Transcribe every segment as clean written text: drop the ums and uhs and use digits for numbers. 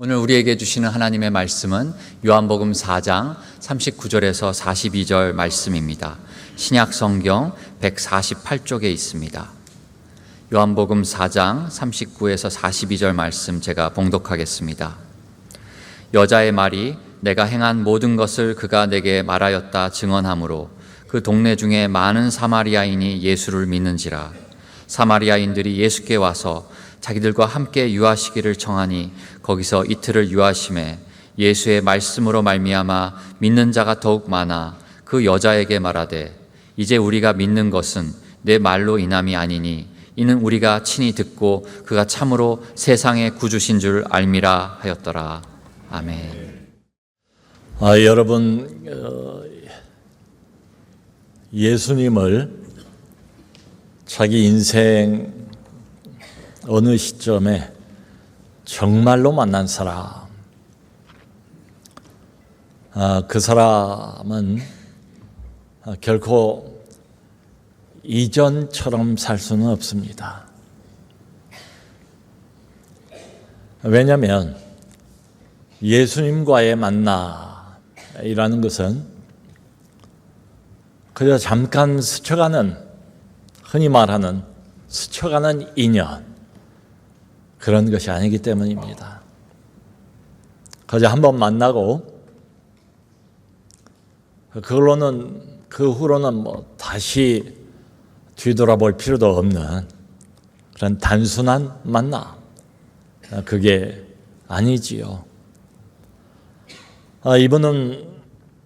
오늘 우리에게 주시는 하나님의 말씀은 요한복음 4장 39절에서 42절 말씀입니다. 신약 성경 148쪽에 있습니다. 요한복음 4장 39에서 42절 말씀 제가 봉독하겠습니다. 여자의 말이 내가 행한 모든 것을 그가 내게 말하였다 증언하므로 그 동네 중에 많은 사마리아인이 예수를 믿는지라. 사마리아인들이 예수께 와서 자기들과 함께 유하시기를 청하니 거기서 이틀을 유하심에 예수의 말씀으로 말미암아 믿는 자가 더욱 많아 그 여자에게 말하되 이제 우리가 믿는 것은 내 말로 인함이 아니니 이는 우리가 친히 듣고 그가 참으로 세상의 구주신 줄 알미라 하였더라. 아멘. 여러분, 예수님을 자기 인생 어느 시점에 정말로 만난 사람, 그 사람은 결코 이전처럼 살 수는 없습니다. 왜냐하면 예수님과의 만남이라는 것은 그저 잠깐 스쳐가는, 흔히 말하는 스쳐가는 인연, 그런 것이 아니기 때문입니다. 그저 한번 만나고 그 후로는 다시 뒤돌아볼 필요도 없는 그런 단순한 만남, 그게 아니지요. 이분은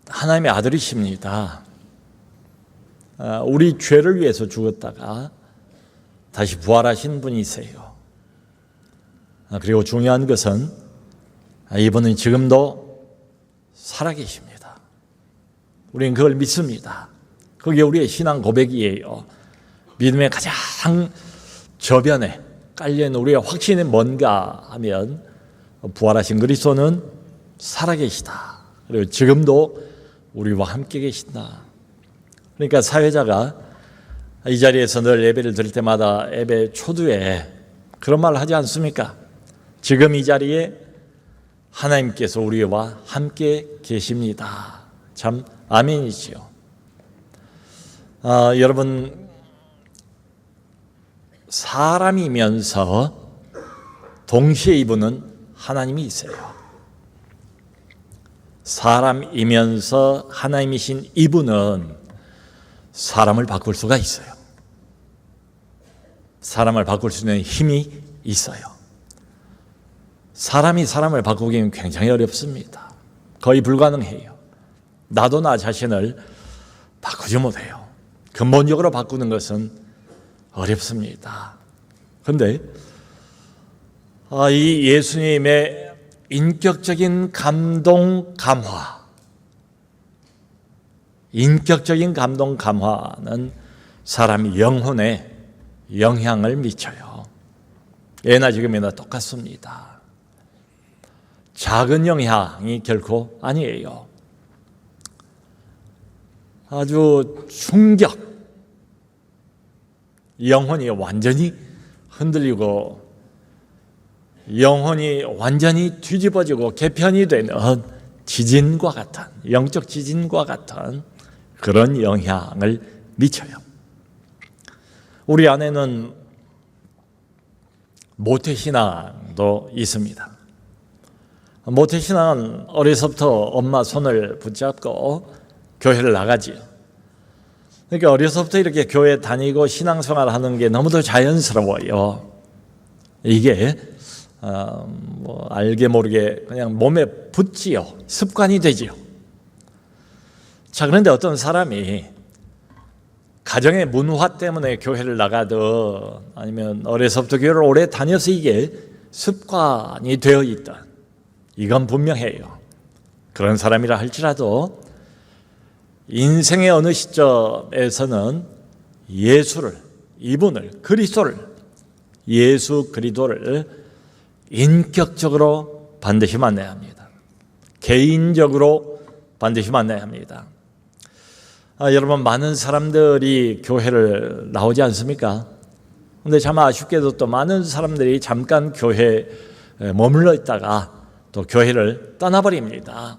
하나님의 아들이십니다. 우리 죄를 위해서 죽었다가 다시 부활하신 분이세요. 그리고 중요한 것은 이분은 지금도 살아계십니다. 우리는 그걸 믿습니다. 그게 우리의 신앙 고백이에요. 믿음의 가장 저변에 깔려있는 우리의 확신이 뭔가 하면 부활하신 그리스도는 살아계시다. 그리고 지금도 우리와 함께 계신다. 그러니까 사회자가 이 자리에서 늘 예배를 드릴 때마다 예배 초두에 그런 말을 하지 않습니까? 지금 이 자리에 하나님께서 우리와 함께 계십니다. 참 아멘이지요. 여러분, 사람이면서 동시에 이분은 하나님이세요. 사람이면서 하나님이신 이분은 사람을 바꿀 수가 있어요. 사람을 바꿀 수 있는 힘이 있어요. 사람이 사람을 바꾸기는 굉장히 어렵습니다. 거의 불가능해요. 나도 나 자신을 바꾸지 못해요. 근본적으로 바꾸는 것은 어렵습니다. 그런데 이 예수님의 인격적인 감동 감화는 사람 영혼에 영향을 미쳐요. 예나 지금이나 똑같습니다. 작은 영향이 결코 아니에요. 아주 충격, 영혼이 완전히 흔들리고 영혼이 완전히 뒤집어지고 개편이 되는 지진과 같은, 영적 지진과 같은 그런 영향을 미쳐요. 우리 안에는 모태신앙도 있습니다. 모태신앙은 어려서부터 엄마 손을 붙잡고 교회를 나가지요. 그러니까 어려서부터 이렇게 교회 다니고 신앙생활을 하는 게 너무도 자연스러워요. 이게 알게 모르게 그냥 몸에 붙지요. 습관이 되지요. 자, 그런데 어떤 사람이 가정의 문화 때문에 교회를 나가든 아니면 어려서부터 교회를 오래 다녀서 이게 습관이 되어 있든 이건 분명해요. 그런 사람이라 할지라도 인생의 어느 시점에서는 이분을, 그리스도를, 예수 그리스도를 인격적으로 반드시 만나야 합니다. 개인적으로 반드시 만나야 합니다. 여러분, 많은 사람들이 교회를 나오지 않습니까? 그런데 참 아쉽게도 또 많은 사람들이 잠깐 교회에 머물러 있다가 또 교회를 떠나버립니다.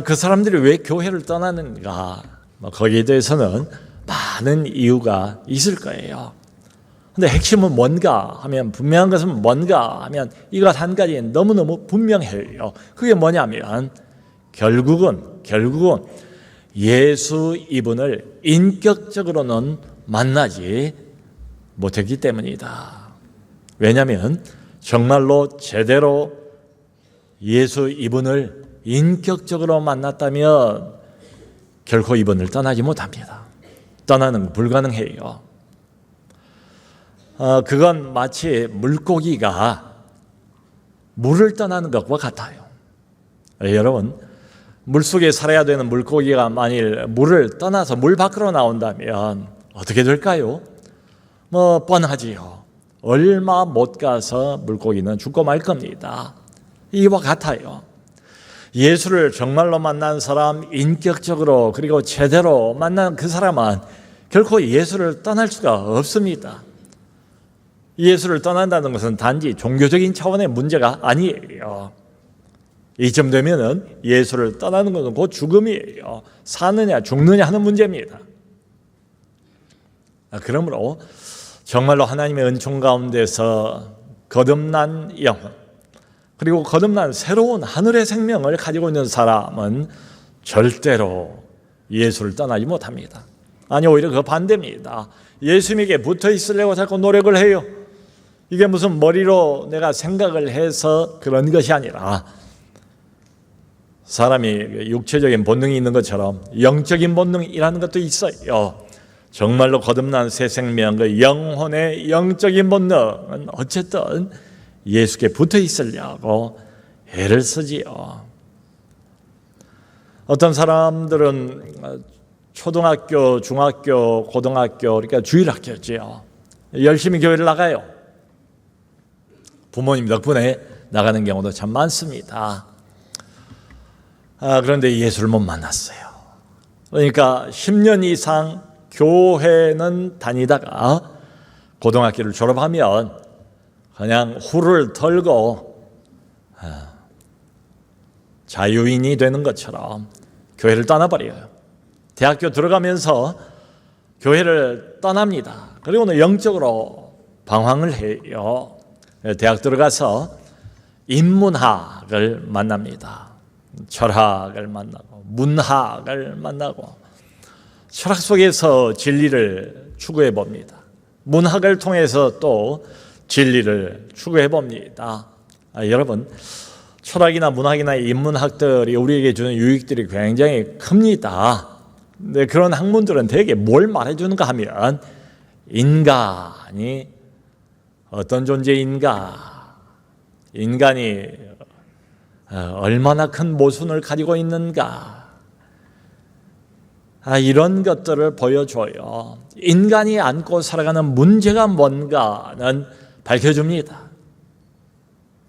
그 사람들이 왜 교회를 떠나는가? 거기에 대해서는 많은 이유가 있을 거예요. 근데 핵심은 뭔가 하면, 분명한 것은 뭔가 하면 이것 한 가지 너무너무 분명해요. 그게 뭐냐면 결국은 예수 이분을 인격적으로는 만나지 못했기 때문이다. 왜냐하면 정말로 제대로 예수 이분을 인격적으로 만났다면 결코 이분을 떠나지 못합니다. 떠나는 건 불가능해요. 그건 마치 물고기가 물을 떠나는 것과 같아요. 여러분, 물속에 살아야 되는 물고기가 만일 물을 떠나서 물 밖으로 나온다면 어떻게 될까요? 뻔하지요. 얼마 못 가서 물고기는 죽고 말 겁니다. 이와 같아요. 예수를 정말로 만난 사람, 인격적으로 그리고 제대로 만난 그 사람은 결코 예수를 떠날 수가 없습니다. 예수를 떠난다는 것은 단지 종교적인 차원의 문제가 아니에요. 이쯤 되면은 예수를 떠나는 것은 곧 죽음이에요. 사느냐 죽느냐 하는 문제입니다. 그러므로 정말로 하나님의 은총 가운데서 거듭난 영혼, 그리고 거듭난 새로운 하늘의 생명을 가지고 있는 사람은 절대로 예수를 떠나지 못합니다. 아니, 오히려 그 반대입니다. 예수님에게 붙어 있으려고 자꾸 노력을 해요. 이게 무슨 머리로 내가 생각을 해서 그런 것이 아니라 사람이 육체적인 본능이 있는 것처럼 영적인 본능이라는 것도 있어요. 정말로 거듭난 새 생명, 그 영혼의 영적인 본능은 어쨌든 예수께 붙어 있으려고 애를 쓰지요. 어떤 사람들은 초등학교, 중학교, 고등학교, 그러니까 주일학교지요. 열심히 교회를 나가요. 부모님 덕분에 나가는 경우도 참 많습니다. 그런데 예수를 못 만났어요. 그러니까 10년 이상 교회는 다니다가 고등학교를 졸업하면 그냥 후를 털고 자유인이 되는 것처럼 교회를 떠나버려요. 대학교 들어가면서 교회를 떠납니다. 그리고는 영적으로 방황을 해요. 대학 들어가서 인문학을 만납니다. 철학을 만나고 문학을 만나고 철학 속에서 진리를 추구해 봅니다. 문학을 통해서 또 진리를 추구해 봅니다. 여러분, 철학이나 문학이나 인문학들이 우리에게 주는 유익들이 굉장히 큽니다. 근데 그런 학문들은 대개 뭘 말해주는가 하면 인간이 어떤 존재인가, 인간이 얼마나 큰 모순을 가지고 있는가, 이런 것들을 보여줘요. 인간이 안고 살아가는 문제가 뭔가는 밝혀줍니다.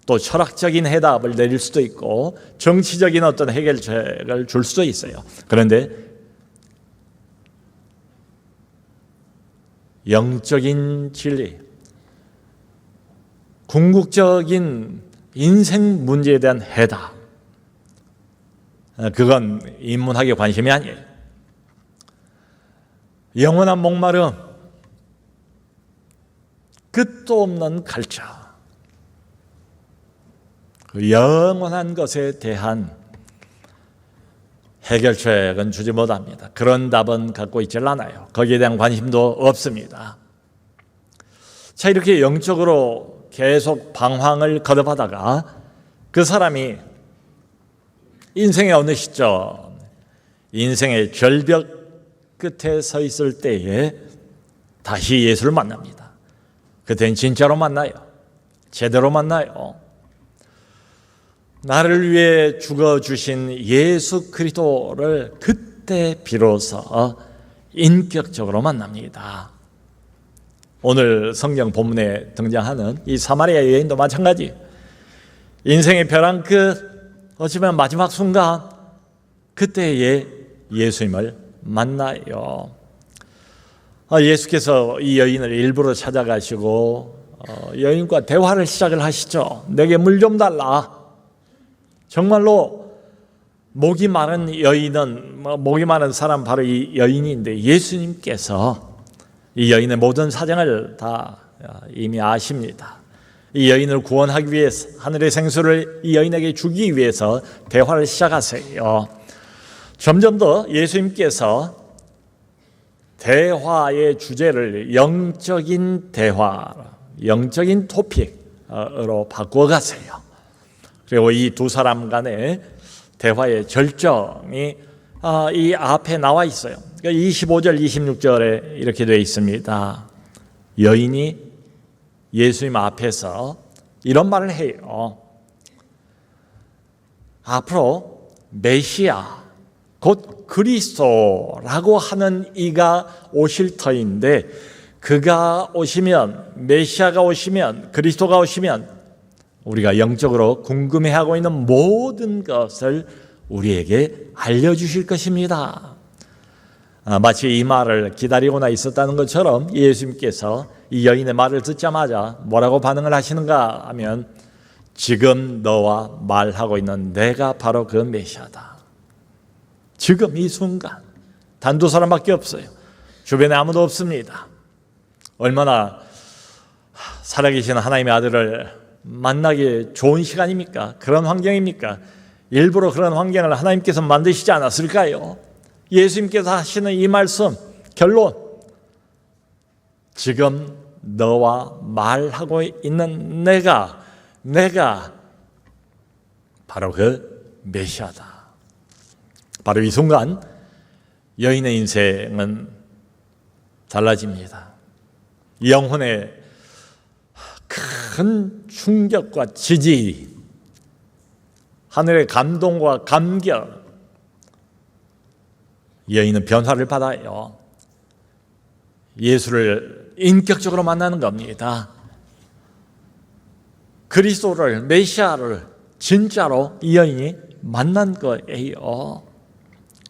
또 철학적인 해답을 내릴 수도 있고 정치적인 어떤 해결책을 줄 수도 있어요. 그런데 영적인 진리, 궁극적인 인생 문제에 대한 해답, 그건 인문학의 관심이 아니에요. 영원한 목마름, 끝도 없는 갈증, 그 영원한 것에 대한 해결책은 주지 못합니다. 그런 답은 갖고 있질 않아요. 거기에 대한 관심도 없습니다. 자, 이렇게 영적으로 계속 방황을 거듭하다가 그 사람이 인생의 어느 시점, 인생의 절벽 끝에 서 있을 때에 다시 예수를 만납니다. 그때는 진짜로 만나요. 제대로 만나요. 나를 위해 죽어주신 예수 그리스도를 그때 비로소 인격적으로 만납니다. 오늘 성경 본문에 등장하는 이 사마리아 여인도 마찬가지. 인생의 벼랑 끝, 어쩌면 마지막 순간, 그때에 예수님을 만나요. 예수께서 이 여인을 일부러 찾아가시고 여인과 대화를 시작을 하시죠. 내게 물 좀 달라. 정말로 목이 마른 여인은 목이 마른 사람 바로 이 여인인데 예수님께서 이 여인의 모든 사정을 다 이미 아십니다. 이 여인을 구원하기 위해서 하늘의 생수를 이 여인에게 주기 위해서 대화를 시작하세요. 점점 더 예수님께서 대화의 주제를 영적인 대화, 영적인 토픽으로 바꾸어 가세요. 그리고 이 두 사람 간의 대화의 절정이 이 앞에 나와 있어요. 그러니까 25절, 26절에 이렇게 되어 있습니다. 여인이 예수님 앞에서 이런 말을 해요. 앞으로 메시아, 곧 그리스도라고 하는 이가 오실 터인데 그가 오시면, 메시아가 오시면, 그리스도가 오시면 우리가 영적으로 궁금해하고 있는 모든 것을 우리에게 알려주실 것입니다. 마치 이 말을 기다리고나 있었다는 것처럼 예수님께서 이 여인의 말을 듣자마자 뭐라고 반응을 하시는가 하면 지금 너와 말하고 있는 내가 바로 그 메시아다. 지금 이 순간 단 두 사람밖에 없어요. 주변에 아무도 없습니다. 얼마나 살아계신 하나님의 아들을 만나기 좋은 시간입니까? 그런 환경입니까? 일부러 그런 환경을 하나님께서 만드시지 않았을까요? 예수님께서 하시는 이 말씀 결론, 지금 너와 말하고 있는 내가 바로 그 메시아다. 바로 이 순간 여인의 인생은 달라집니다. 영혼의 큰 충격과 지지, 하늘의 감동과 감격, 여인은 변화를 받아요. 예수를 인격적으로 만나는 겁니다. 그리스도를, 메시아를 진짜로 이 여인이 만난 거예요.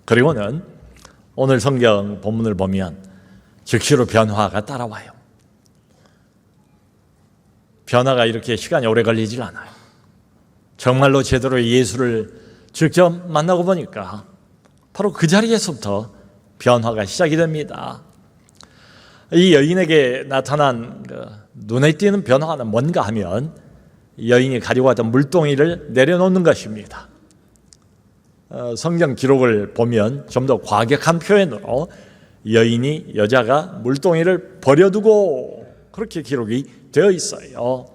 그리고는 오늘 성경 본문을 보면 즉시로 변화가 따라와요. 변화가 이렇게 시간이 오래 걸리질 않아요. 정말로 제대로 예수를 직접 만나고 보니까 바로 그 자리에서부터 변화가 시작이 됩니다. 이 여인에게 나타난 눈에 띄는 변화는 뭔가 하면 여인이 가지고 왔던 물동이를 내려놓는 것입니다. 성경 기록을 보면 좀 더 과격한 표현으로 여자가 물동이를 버려두고 그렇게 기록이 되어 있어요.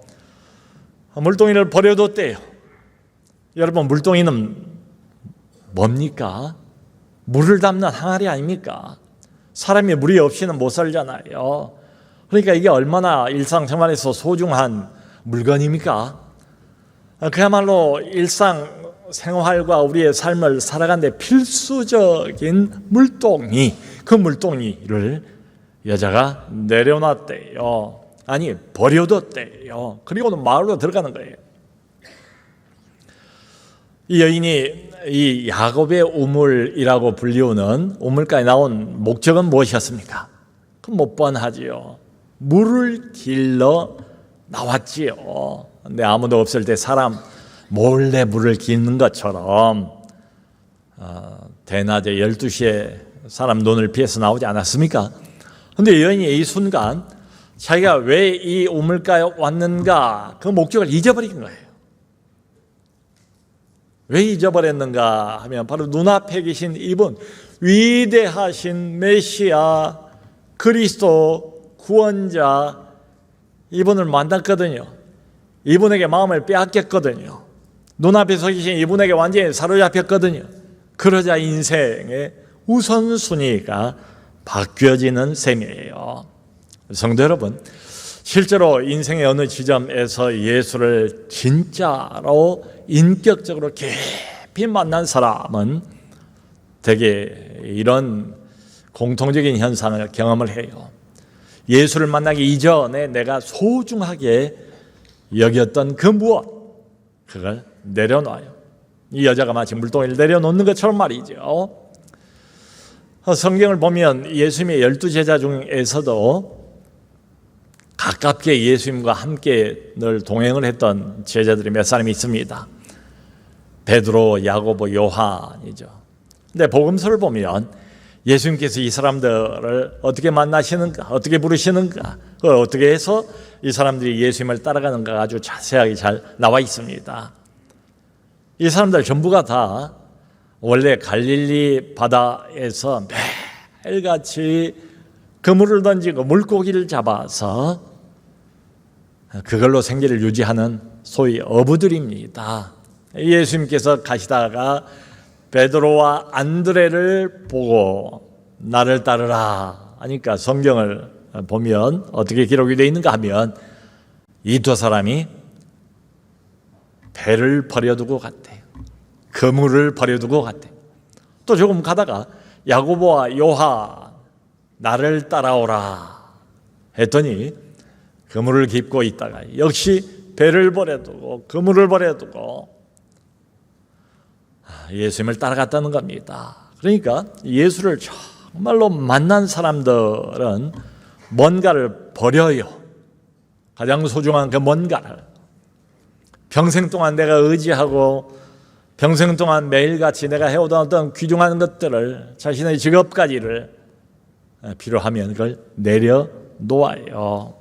물동이를 버려뒀대요. 여러분, 물동이는 뭡니까? 물을 담는 항아리 아닙니까? 사람이 물이 없이는 못 살잖아요. 그러니까 이게 얼마나 일상생활에서 소중한 물건입니까? 그야말로 일상생활과 우리의 삶을 살아가는 데 필수적인 물동이, 그 물동이를 여자가 내려놨대요. 아니, 버려뒀대요. 그리고는 마을로 들어가는 거예요. 이 여인이 이 야곱의 우물이라고 불리우는 우물가에 나온 목적은 무엇이었습니까? 그럼 못 뻔하지요. 물을 길러 나왔지요. 근데 아무도 없을 때 사람 몰래 물을 기는 것처럼 대낮에 12시에 사람 눈을 피해서 나오지 않았습니까? 근데 여인이 이 순간 자기가 왜 이 우물가에 왔는가 그 목적을 잊어버린 거예요. 왜 잊어버렸는가 하면 바로 눈앞에 계신 이분, 위대하신 메시아 그리스도 구원자, 이분을 만났거든요. 이분에게 마음을 빼앗겼거든요. 눈앞에 서 계신 이분에게 완전히 사로잡혔거든요. 그러자 인생의 우선순위가 바뀌어지는 셈이에요. 성도 여러분, 실제로 인생의 어느 지점에서 예수를 진짜로 인격적으로 깊이 만난 사람은 대개 이런 공통적인 현상을 경험을 해요. 예수를 만나기 이전에 내가 소중하게 여겼던 그 무엇, 그걸 내려놔요. 이 여자가 마치 물동이를 내려놓는 것처럼 말이죠. 성경을 보면 예수님의 12제자 중에서도 가깝게 예수님과 함께 늘 동행을 했던 제자들이 몇 사람이 있습니다. 베드로, 야고보, 요한이죠. 근데 복음서를 보면 예수님께서 이 사람들을 어떻게 만나시는가, 어떻게 부르시는가, 어떻게 해서 이 사람들이 예수님을 따라가는가 아주 자세하게 잘 나와 있습니다. 이 사람들 전부가 다 원래 갈릴리 바다에서 매일같이 그물을 던지고 물고기를 잡아서 그걸로 생계를 유지하는 소위 어부들입니다. 예수님께서 가시다가 베드로와 안드레를 보고 나를 따르라 하니까 성경을 보면 어떻게 기록이 되어 있는가 하면 이 두 사람이 배를 버려두고 갔대요. 그물을 버려두고 갔대요. 또 조금 가다가 야고보와 요한 나를 따라오라 했더니 그물을 깁고 있다가 역시 배를 버려두고 그물을 버려두고 예수님을 따라갔다는 겁니다. 그러니까 예수를 정말로 만난 사람들은 뭔가를 버려요. 가장 소중한 그 뭔가를. 평생 동안 내가 의지하고 평생 동안 매일같이 내가 해오던 어떤 귀중한 것들을 자신의 직업까지를 필요하면 그걸 내려놓아요.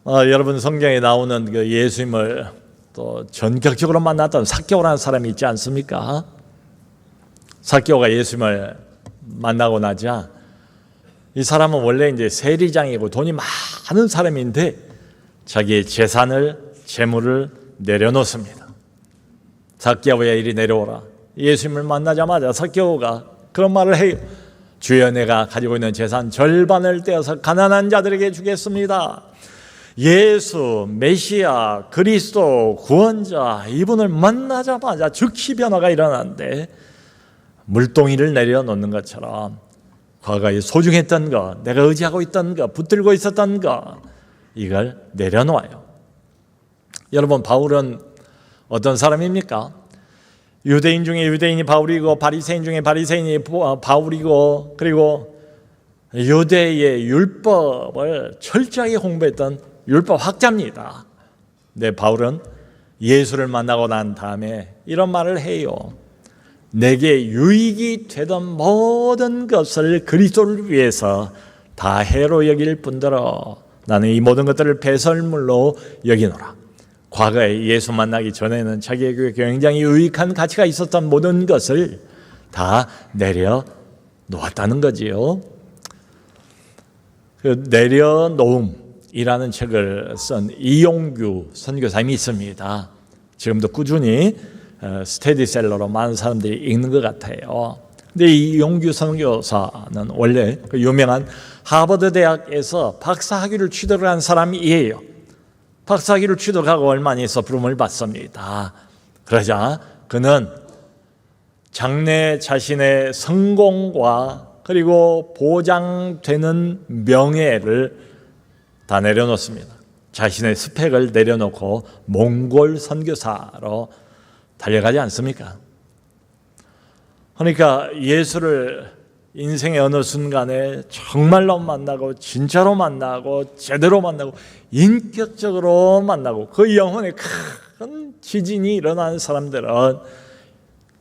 여러분 성경에 나오는 그 예수님을 또 전격적으로 만났던 삭개오라는 사람이 있지 않습니까? 삭개오가 예수님을 만나고 나자 이 사람은 원래 이제 세리장이고 돈이 많은 사람인데 자기의 재산을 재물을 내려놓습니다. 삭개오야 이리 내려오라. 예수님을 만나자마자 삭개오가 그런 말을 해요. 주여 내가 가지고 있는 재산 절반을 떼어서 가난한 자들에게 주겠습니다. 예수, 메시아, 그리스도, 구원자 이분을 만나자마자 즉시 변화가 일어나는데 물동이를 내려놓는 것처럼 과거에 소중했던 것, 내가 의지하고 있던 것, 붙들고 있었던 것 이걸 내려놓아요. 여러분 바울은 어떤 사람입니까? 유대인 중에 유대인이 바울이고 바리새인 중에 바리새인이 바울이고 그리고 유대의 율법을 철저하게 홍보했던 율법 학자입니다. 네, 바울은 예수를 만나고 난 다음에 이런 말을 해요. 내게 유익이 되던 모든 것을 그리스도를 위해서 다 해로 여길 뿐더러 나는 이 모든 것들을 배설물로 여기노라. 과거에 예수 만나기 전에는 자기에게 굉장히 유익한 가치가 있었던 모든 것을 다 내려놓았다는 거지요. 그 내려놓음이라는 책을 쓴 이용규 선교사님이 있습니다. 지금도 꾸준히 스테디셀러로 많은 사람들이 읽는 것 같아요. 근데 이 이용규 선교사는 원래 그 유명한 하버드 대학에서 박사학위를 취득한 사람이에요. 박사학위를 취득하고 얼마 안 있어 부름을 받습니다. 그러자 그는 장래 자신의 성공과 그리고 보장되는 명예를 다 내려놓습니다. 자신의 스펙을 내려놓고 몽골 선교사로 달려가지 않습니까? 그러니까 예수를 인생의 어느 순간에 정말로 만나고 진짜로 만나고 제대로 만나고 인격적으로 만나고 그 영혼에 큰 지진이 일어나는 사람들은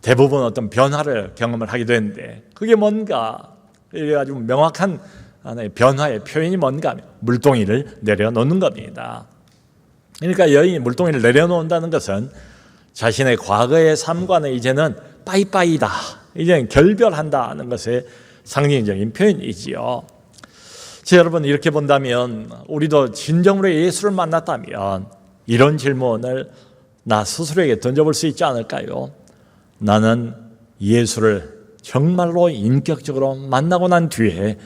대부분 어떤 변화를 경험을 하게 되는데 그게 뭔가 아주 명확한 하나의 변화의 표현이 뭔가 하면 물동이를 내려놓는 겁니다. 그러니까 여인이 물동이를 내려놓는다는 것은 자신의 과거의 삶과는 이제는 빠이빠이다. 이제는 결별한다는 것의 상징적인 표현이지요. 자, 여러분 이렇게 본다면 우리도 진정으로 예수를 만났다면 이런 질문을 나 스스로에게 던져볼 수 있지 않을까요? 나는 예수를 정말로 인격적으로 만나고 난 뒤에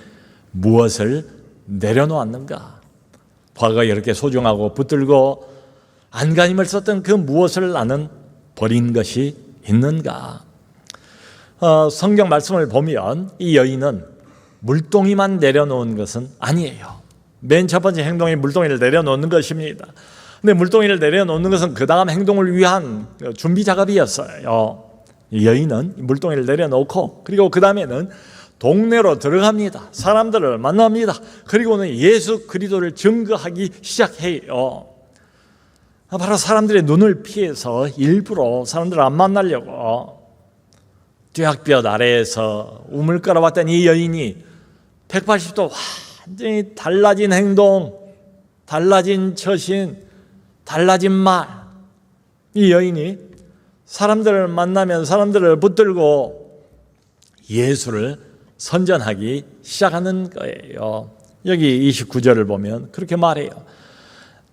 무엇을 내려놓았는가? 과거에 이렇게 소중하고 붙들고 안간힘을 썼던 그 무엇을 나는 버린 것이 있는가? 성경 말씀을 보면 이 여인은 물동이만 내려놓은 것은 아니에요. 맨 첫 번째 행동이 물동이를 내려놓는 것입니다. 근데 물동이를 내려놓는 것은 그 다음 행동을 위한 준비 작업이었어요. 이 여인은 물동이를 내려놓고 그리고 그 다음에는 동네로 들어갑니다. 사람들을 만납니다. 그리고는 예수 그리스도를 증거하기 시작해요. 바로 사람들의 눈을 피해서 일부러 사람들을 안 만나려고 뙤약볕 아래에서 우물가로 왔던 이 여인이 180도 완전히 달라진 행동, 달라진 처신, 달라진 말, 이 여인이 사람들을 만나면 사람들을 붙들고 예수를 선전하기 시작하는 거예요. 여기 29절을 보면 그렇게 말해요.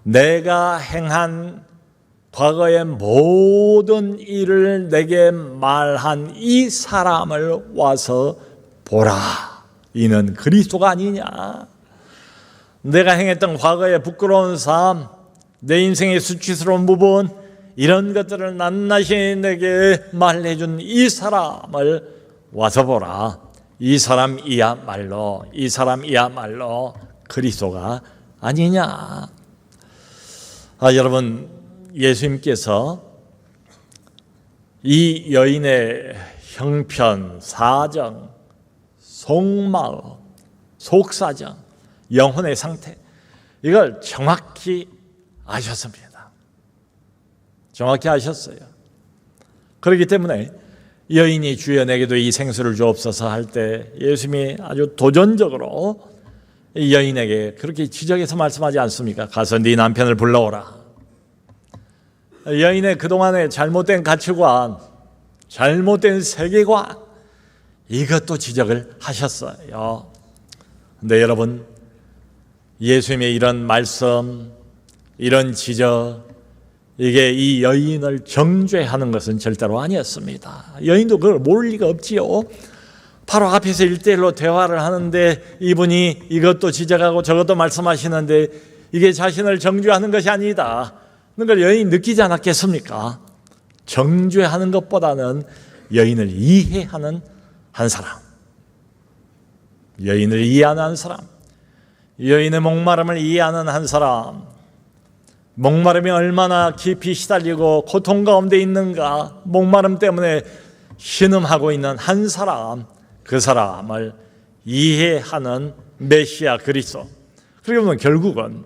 내가 행한 과거의 모든 일을 내게 말한 이 사람을 와서 보라. 이는 그리스도가 아니냐. 내가 행했던 과거의 부끄러운 삶, 내 인생의 수치스러운 부분, 이런 것들을 낱낱이 내게 말해준 이 사람을 와서 보라. 이 사람이야말로 그리스도가 아니냐. 여러분, 예수님께서 이 여인의 형편, 사정, 속마음, 속사정, 영혼의 상태, 이걸 정확히 아셨습니다. 정확히 아셨어요. 그렇기 때문에 여인이 주여 내게도 이 생수를 주옵소서 할 때 예수님이 아주 도전적으로 이 여인에게 그렇게 지적해서 말씀하지 않습니까? 가서 네 남편을 불러오라. 여인의 그동안의 잘못된 가치관, 잘못된 세계관, 이것도 지적을 하셨어요. 근데 여러분, 예수님의 이런 말씀, 이런 지적, 이게 이 여인을 정죄하는 것은 절대로 아니었습니다. 여인도 그걸 모를 리가 없지요. 바로 앞에서 1대1로 대화를 하는데 이분이 이것도 지적하고 저것도 말씀하시는데 이게 자신을 정죄하는 것이 아니다. 그걸 여인이 느끼지 않았겠습니까? 정죄하는 것보다는 여인을 이해하는 한 사람, 여인을 이해하는 한 사람, 여인의 목마름을 이해하는 한 사람, 목마름이 얼마나 깊이 시달리고 고통 가운데 있는가, 목마름 때문에 신음하고 있는 한 사람, 그 사람을 이해하는 메시아 그리스도. 그리고 보면 결국은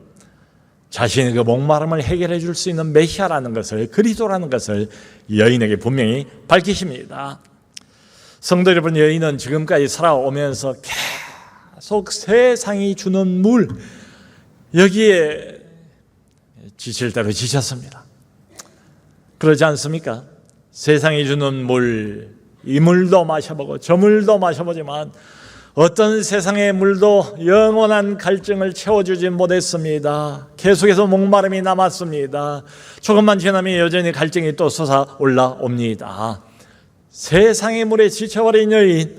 자신의 그 목마름을 해결해 줄 수 있는 메시아라는 것을, 그리스도라는 것을 여인에게 분명히 밝히십니다. 성도 여러분, 여인은 지금까지 살아오면서 계속 세상이 주는 물, 여기에 지칠 대로 지쳤습니다. 그러지 않습니까? 세상이 주는 물, 이 물도 마셔보고 저 물도 마셔보지만 어떤 세상의 물도 영원한 갈증을 채워주지 못했습니다. 계속해서 목마름이 남았습니다. 조금만 지나면 여전히 갈증이 또 솟아 올라옵니다. 세상의 물에 지쳐버린 여인,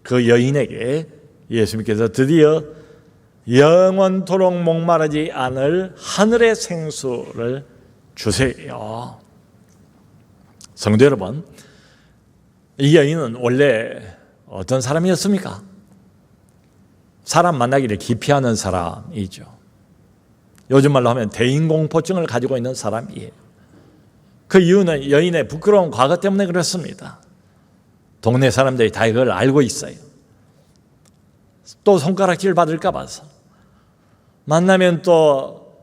그 여인에게 예수님께서 드디어 영원토록 목마르지 않을 하늘의 생수를 주세요. 성도 여러분, 이 여인은 원래 어떤 사람이었습니까? 사람 만나기를 기피하는 사람이죠. 요즘 말로 하면 대인공포증을 가지고 있는 사람이에요. 그 이유는 여인의 부끄러운 과거 때문에 그렇습니다. 동네 사람들이 다 이걸 알고 있어요. 또 손가락질 받을까 봐서, 만나면 또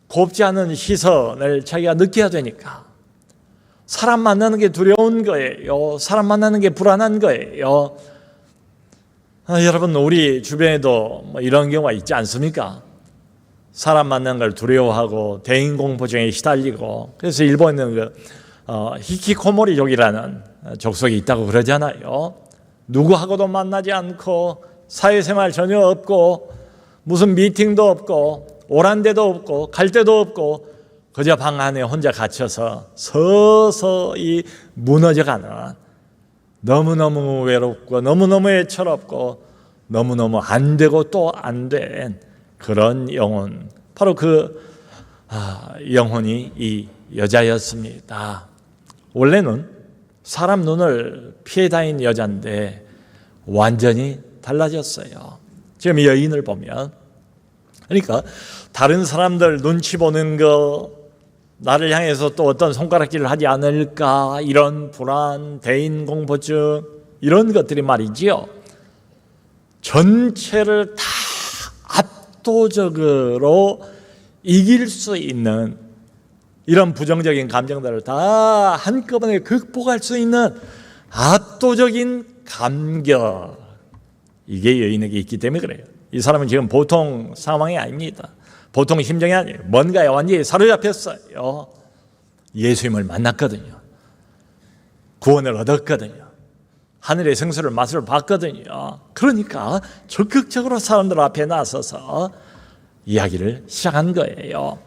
곱지 않은 시선을 자기가 느껴야 되니까 사람 만나는 게 두려운 거예요. 사람 만나는 게 불안한 거예요. 여러분, 우리 주변에도 뭐 이런 경우가 있지 않습니까? 사람 만나는 걸 두려워하고 대인공포증에 시달리고, 그래서 일본에는 그 히키코모리족이라는 족속이 있다고 그러잖아요. 누구하고도 만나지 않고 사회생활 전혀 없고 무슨 미팅도 없고 오란 데도 없고 갈 데도 없고 그저 방 안에 혼자 갇혀서 서서히 무너져가는, 너무너무 외롭고 너무너무 애처롭고 너무너무 안 되고 또 안 된 그런 영혼, 바로 그 영혼이 이 여자였습니다. 원래는 사람 눈을 피해 다닌 여자인데 완전히 달라졌어요. 지금 이 여인을 보면, 그러니까 다른 사람들 눈치 보는 거, 나를 향해서 또 어떤 손가락질을 하지 않을까, 이런 불안, 대인공포증, 이런 것들이 말이지요, 전체를 다 압도적으로 이길 수 있는 이런 부정적인 감정들을 다 한꺼번에 극복할 수 있는 압도적인 감격, 이게 여인에게 있기 때문에 그래요. 이 사람은 지금 보통 상황이 아닙니다. 보통 심정이 아니에요. 뭔가에 완전히 사로잡혔어요. 예수님을 만났거든요. 구원을 얻었거든요. 하늘의 생수를 맛을 봤거든요. 그러니까 적극적으로 사람들 앞에 나서서 이야기를 시작한 거예요.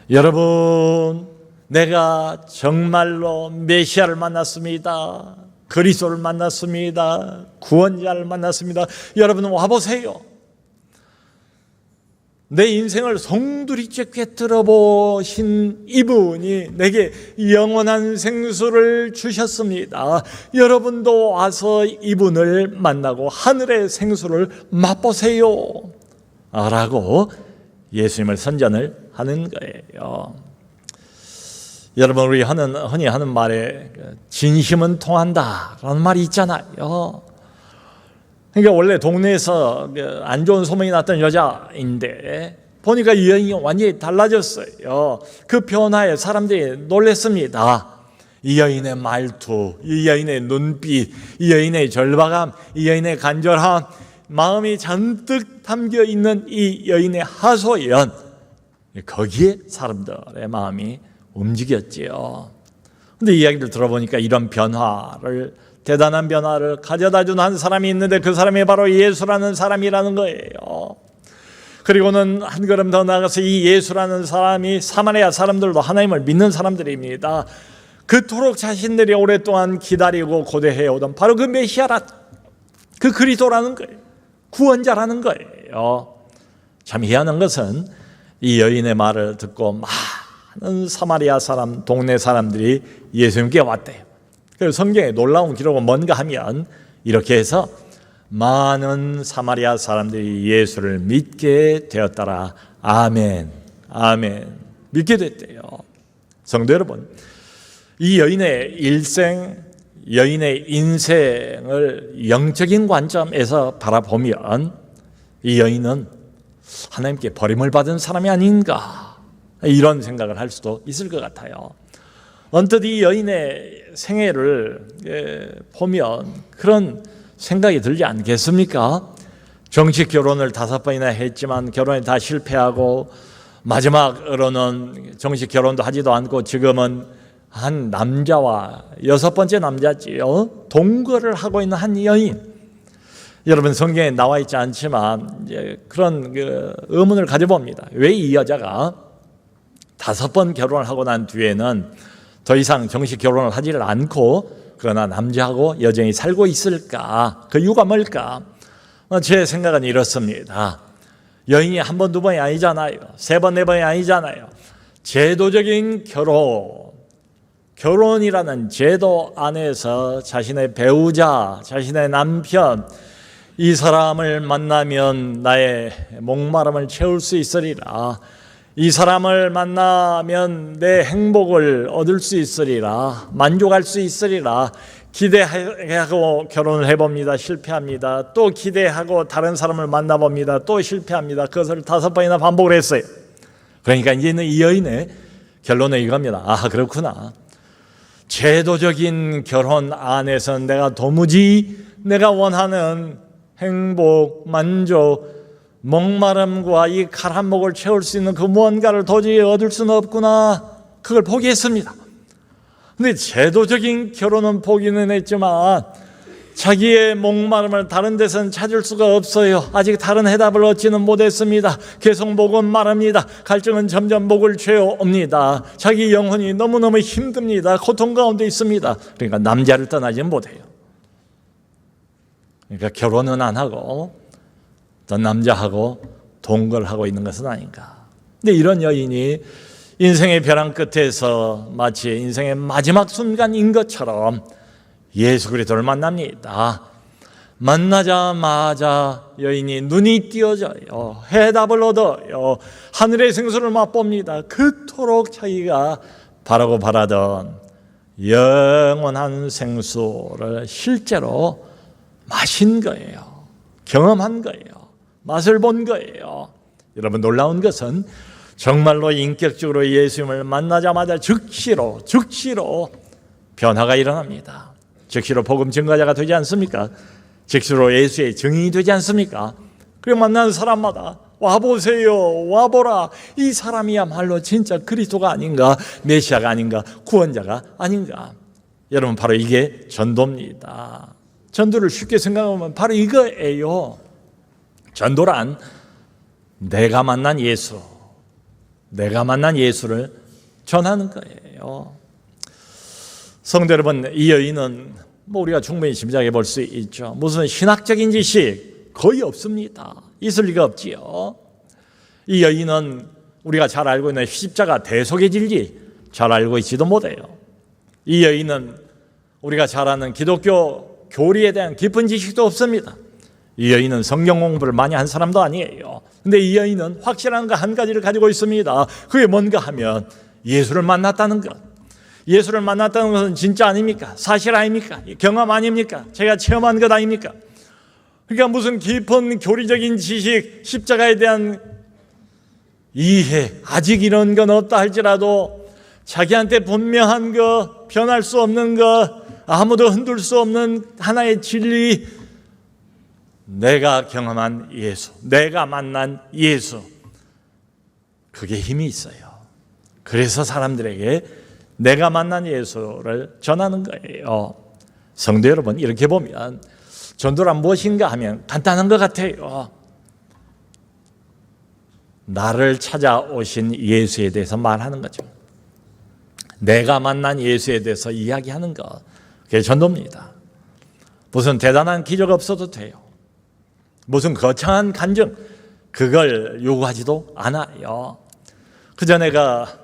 여러분, 내가 정말로 메시아를 만났습니다. 그리스도를 만났습니다. 구원자를 만났습니다. 여러분 와보세요. 내 인생을 송두리째 꿰뚫어 보신 이분이 내게 영원한 생수를 주셨습니다. 여러분도 와서 이분을 만나고 하늘의 생수를 맛보세요 라고 예수님을 선전을 하는 거예요. 여러분, 우리 흔히 하는 말에 진심은 통한다라는 말이 있잖아요. 그러니까 원래 동네에서 안 좋은 소문이 났던 여자인데 보니까 이 여인이 완전히 달라졌어요. 그 변화에 사람들이 놀랐습니다. 이 여인의 말투, 이 여인의 눈빛, 이 여인의 절박함, 이 여인의 간절함, 마음이 잔뜩 담겨 있는 이 여인의 하소연, 거기에 사람들의 마음이 움직였지요. 그런데 이야기를 들어보니까 이런 변화를, 대단한 변화를 가져다준 한 사람이 있는데 그 사람이 바로 예수라는 사람이라는 거예요. 그리고는 한 걸음 더 나아가서 이 예수라는 사람이 사마리아 사람들도 하나님을 믿는 사람들입니다. 그토록 자신들이 오랫동안 기다리고 고대해오던 바로 그 메시아라, 그 그리스도라는 거예요. 구원자라는 거예요. 참 희한한 것은 이 여인의 말을 듣고 많은 사마리아 사람, 동네 사람들이 예수님께 왔대요. 그래서 성경에 놀라운 기록은 뭔가 하면 이렇게 해서 많은 사마리아 사람들이 예수를 믿게 되었더라. 아멘, 아멘. 믿게 됐대요. 성도 여러분, 이 여인의 일생, 여인의 인생을 영적인 관점에서 바라보면 이 여인은 하나님께 버림을 받은 사람이 아닌가, 이런 생각을 할 수도 있을 것 같아요. 언뜻 이 여인의 생애를 보면 그런 생각이 들지 않겠습니까? 정식 결혼을 5번이나 했지만 결혼에 다 실패하고 마지막으로는 정식 결혼도 하지도 않고 지금은 한 남자와 6번째 남자지요. 동거를 하고 있는 한 여인. 여러분, 성경에 나와 있지 않지만 이제 그런 의문을 가져봅니다. 왜 이 여자가 5번 결혼을 하고 난 뒤에는 더 이상 정식 결혼을 하지를 않고 그러나 남자하고 여전히 살고 있을까? 그 이유가 뭘까? 제 생각은 이렇습니다. 여인이 1번, 2번이 아니잖아요. 3번, 4번이 아니잖아요. 제도적인 결혼이라는 제도 안에서 자신의 배우자, 자신의 남편, 이 사람을 만나면 나의 목마름을 채울 수 있으리라. 이 사람을 만나면 내 행복을 얻을 수 있으리라. 만족할 수 있으리라. 기대하고 결혼을 해봅니다. 실패합니다. 또 기대하고 다른 사람을 만나봅니다. 또 실패합니다. 그것을 5번이나 반복을 했어요. 그러니까 이제는 이 여인의 결론은 이겁니다. 아, 그렇구나. 제도적인 결혼 안에서 내가 도무지 내가 원하는 행복, 만족, 목마름과 이 가란목을 채울 수 있는 그 무언가를 도저히 얻을 수는 없구나. 그걸 포기했습니다. 근데 제도적인 결혼은 포기는 했지만 자기의 목마름을 다른 데서는 찾을 수가 없어요. 아직 다른 해답을 얻지는 못했습니다. 계속 목은 마릅니다. 갈증은 점점 목을 죄옵니다. 자기 영혼이 너무너무 힘듭니다. 고통 가운데 있습니다. 그러니까 남자를 떠나지는 못해요. 그러니까 결혼은 안 하고 또 남자하고 동거를 하고 있는 것은 아닌가. 근데 이런 여인이 인생의 벼랑 끝에서 마치 인생의 마지막 순간인 것처럼 예수 그리스도를 만납니다. 만나자마자 여인이 눈이 띄어져요. 해답을 얻어요. 하늘의 생수를 맛봅니다. 그토록 자기가 바라고 바라던 영원한 생수를 실제로 마신 거예요. 경험한 거예요. 맛을 본 거예요. 여러분, 놀라운 것은 정말로 인격적으로 예수님을 만나자마자 즉시로 변화가 일어납니다. 즉시로 복음 증거자가 되지 않습니까? 즉시로 예수의 증인이 되지 않습니까? 그리고 만나는 사람마다 와보세요, 와보라, 이 사람이야말로 진짜 그리스도가 아닌가, 메시아가 아닌가, 구원자가 아닌가. 여러분, 바로 이게 전도입니다. 전도를 쉽게 생각하면 바로 이거예요. 전도란 내가 만난 예수를 전하는 거예요. 성도 여러분, 이 여인은 우리가 충분히 짐작해 볼 수 있죠. 무슨 신학적인 지식 거의 없습니다. 있을 리가 없지요. 이 여인은 우리가 잘 알고 있는 십자가 대속의 진리 잘 알고 있지도 못해요. 이 여인은 우리가 잘 아는 기독교 교리에 대한 깊은 지식도 없습니다. 이 여인은 성경 공부를 많이 한 사람도 아니에요. 근데 이 여인은 확실한 거 한 가지를 가지고 있습니다. 그게 뭔가 하면 예수를 만났다는 것. 예수를 만났다는 것은 진짜 아닙니까? 사실 아닙니까? 경험 아닙니까? 제가 체험한 것 아닙니까? 그러니까 무슨 깊은 교리적인 지식, 십자가에 대한 이해, 아직 이런 건 없다 할지라도 자기한테 분명한 거, 변할 수 없는 거, 아무도 흔들 수 없는 하나의 진리, 내가 경험한 예수, 내가 만난 예수, 그게 힘이 있어요. 그래서 사람들에게 내가 만난 예수를 전하는 거예요. 성도 여러분, 이렇게 보면 전도란 무엇인가 하면 간단한 것 같아요. 나를 찾아오신 예수에 대해서 말하는 거죠. 내가 만난 예수에 대해서 이야기하는 것, 그게 전도입니다. 무슨 대단한 기적 없어도 돼요. 무슨 거창한 간증, 그걸 요구하지도 않아요. 그저 내가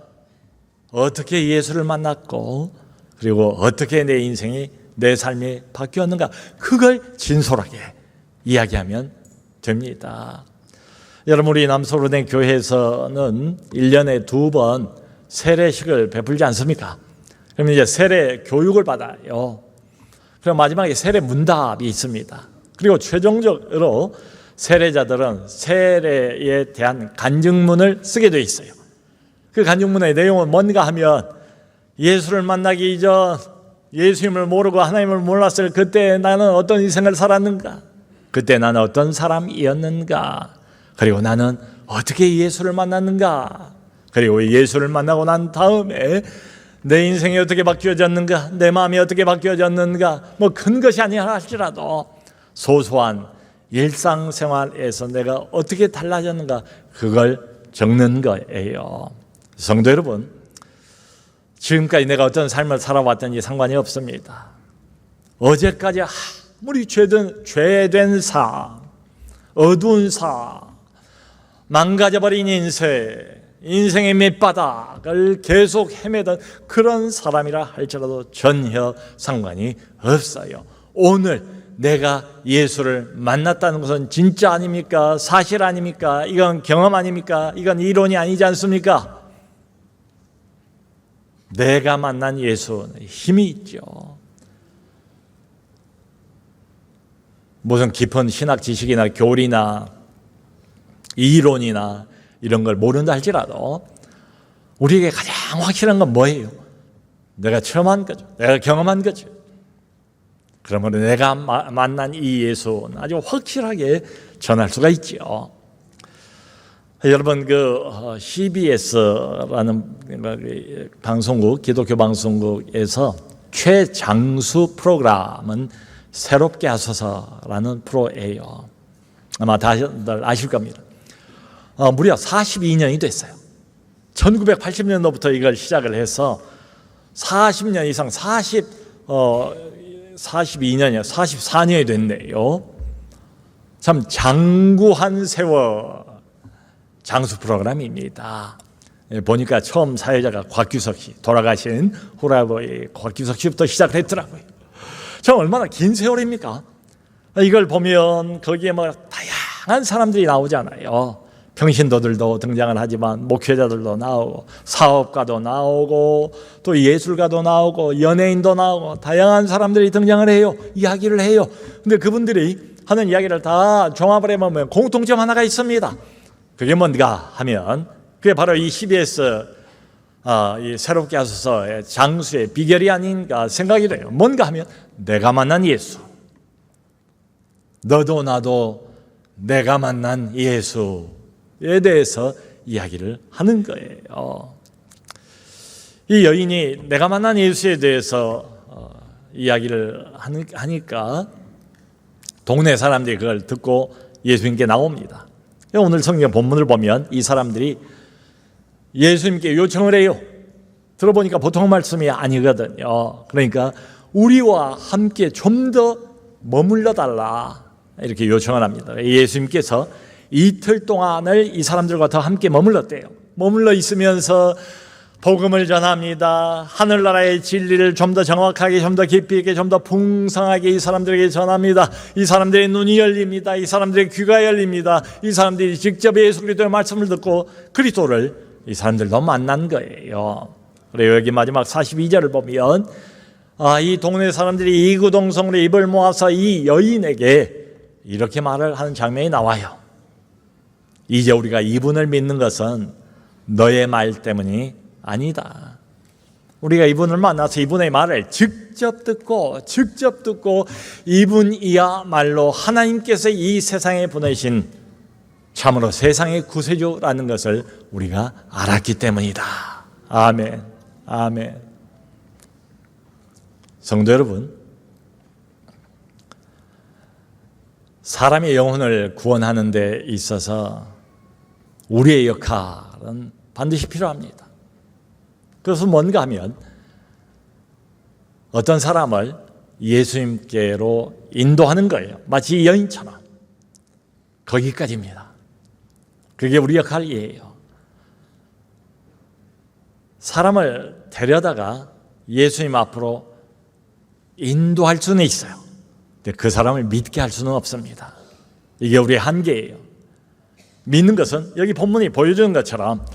어떻게 예수를 만났고 그리고 어떻게 내 인생이, 내 삶이 바뀌었는가, 그걸 진솔하게 이야기하면 됩니다. 여러분, 우리 남서울은행 교회에서는 1년에 2번 세례식을 베풀지 않습니까? 그러면 이제 세례 교육을 받아요. 그럼 마지막에 세례 문답이 있습니다. 그리고 최종적으로 세례자들은 세례에 대한 간증문을 쓰게 되어 있어요. 그 간증문의 내용은 뭔가 하면 예수를 만나기 전 예수님을 모르고 하나님을 몰랐을 그때 나는 어떤 인생을 살았는가, 그때 나는 어떤 사람이었는가, 그리고 나는 어떻게 예수를 만났는가, 그리고 예수를 만나고 난 다음에 내 인생이 어떻게 바뀌어졌는가, 내 마음이 어떻게 바뀌어졌는가, 뭐 큰 것이 아니라 할지라도 소소한 일상생활에서 내가 어떻게 달라졌는가, 그걸 적는 거예요. 성도 여러분, 지금까지 내가 어떤 삶을 살아왔든지 상관이 없습니다. 어제까지 아무리 죄된 삶, 어두운 삶, 망가져버린 인생의 밑바닥을 계속 헤매던 그런 사람이라 할지라도 전혀 상관이 없어요. 오늘 내가 예수를 만났다는 것은 진짜 아닙니까? 사실 아닙니까? 이건 경험 아닙니까? 이건 이론이 아니지 않습니까? 내가 만난 예수는 힘이 있죠. 무슨 깊은 신학 지식이나 교리나 이론이나 이런 걸 모른다 할지라도 우리에게 가장 확실한 건 뭐예요? 내가 체험한 거죠. 내가 경험한 거죠. 그러므로 내가 만난 이 예수는 아주 확실하게 전할 수가 있죠. 여러분, CBS라는 방송국, 기독교 방송국에서 최장수 프로그램은 새롭게 하소서라는 프로예요. 아마 다들 아실 겁니다. 무려 42년이 됐어요. 1980년도부터 이걸 시작을 해서 40년 이상, 42년이요, 44년이 됐네요. 참 장구한 세월 장수 프로그램입니다. 보니까 처음 사회자가 곽규석 씨, 돌아가신 후라버의 곽규석 씨부터 시작을 했더라고요. 참 얼마나 긴 세월입니까? 이걸 보면 거기에 뭐 다양한 사람들이 나오잖아요. 평신도들도 등장을 하지만 목회자들도 나오고 사업가도 나오고 또 예술가도 나오고 연예인도 나오고 다양한 사람들이 등장을 해요. 이야기를 해요. 근데 그분들이 하는 이야기를 다 종합을 해보면 공통점 하나가 있습니다. 그게 뭔가 하면 그게 바로 이 CBS 이 새롭게 하소서의 장수의 비결이 아닌가 생각이 돼요. 뭔가 하면 내가 만난 예수, 너도 나도 내가 만난 예수에 대해서 이야기를 하는 거예요. 이 여인이 내가 만난 예수에 대해서 이야기를 하니까 동네 사람들이 그걸 듣고 예수님께 나옵니다. 오늘 성경 본문을 보면 이 사람들이 예수님께 요청을 해요. 들어보니까 보통 말씀이 아니거든요. 그러니까 우리와 함께 좀 더 머물러 달라 이렇게 요청을 합니다. 예수님께서 이틀 동안을 이 사람들과 더 함께 머물렀대요. 머물러 있으면서 복음을 전합니다. 하늘나라의 진리를 좀 더 정확하게, 좀 더 깊이 있게, 좀 더 풍성하게 이 사람들에게 전합니다. 이 사람들의 눈이 열립니다. 이 사람들의 귀가 열립니다. 이 사람들이 직접 예수 그리스도의 말씀을 듣고 그리스도를 이 사람들도 만난 거예요. 그래요. 여기 마지막 42절을 보면 이 동네 사람들이 이구동성으로 입을 모아서 이 여인에게 이렇게 말을 하는 장면이 나와요. 이제 우리가 이분을 믿는 것은 너의 말 때문이 아니다. 우리가 이분을 만나서 이분의 말을 직접 듣고 이분이야말로 하나님께서 이 세상에 보내신 참으로 세상의 구세주라는 것을 우리가 알았기 때문이다. 아멘. 아멘. 성도 여러분, 사람의 영혼을 구원하는 데 있어서 우리의 역할은 반드시 필요합니다. 그것은 뭔가 하면 어떤 사람을 예수님께로 인도하는 거예요. 마치 이 여인처럼. 거기까지입니다. 그게 우리 역할이에요. 사람을 데려다가 예수님 앞으로 인도할 수는 있어요. 근데 그 사람을 믿게 할 수는 없습니다. 이게 우리의 한계예요. 믿는 것은 여기 본문이 보여주는 것처럼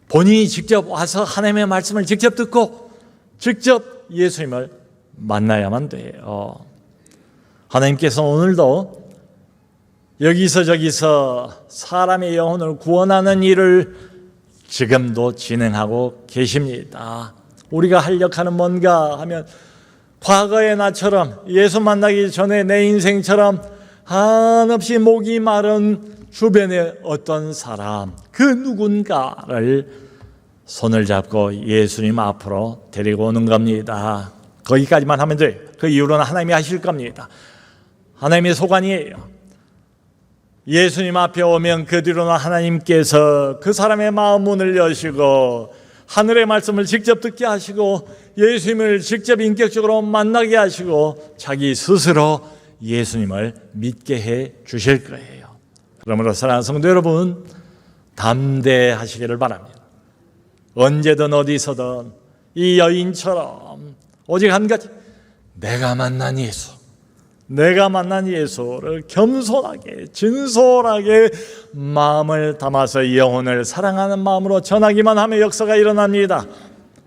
본인이 직접 와서 하나님의 말씀을 직접 듣고 직접 예수님을 만나야만 돼요. 하나님께서 오늘도 여기서 저기서 사람의 영혼을 구원하는 일을 지금도 진행하고 계십니다. 우리가 할 역할은 뭔가 하면 과거의 나처럼 예수 만나기 전에 내 인생처럼 한없이 목이 마른 주변의 어떤 사람, 그 누군가를 손을 잡고 예수님 앞으로 데리고 오는 겁니다. 거기까지만 하면 돼요. 그 이후로는 하나님이 하실 겁니다. 하나님의 소관이에요. 예수님 앞에 오면 그 뒤로는 하나님께서 그 사람의 마음 문을 여시고 하늘의 말씀을 직접 듣게 하시고 예수님을 직접 인격적으로 만나게 하시고 자기 스스로 예수님을 믿게 해 주실 거예요. 그러므로 사랑하는 성도 여러분, 담대하시기를 바랍니다. 언제든 어디서든 이 여인처럼 오직 한 가지, 내가 만난 예수를 겸손하게 진솔하게 마음을 담아서 이 영혼을 사랑하는 마음으로 전하기만 하면 역사가 일어납니다.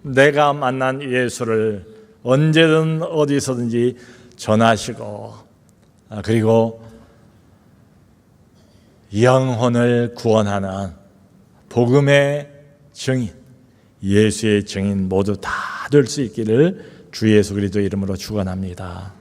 내가 만난 예수를 언제든 어디서든지 전하시고 그리고 영혼을 구원하는 복음의 증인, 예수의 증인 모두 다 될 수 있기를 주 예수 그리스도 이름으로 축원합니다.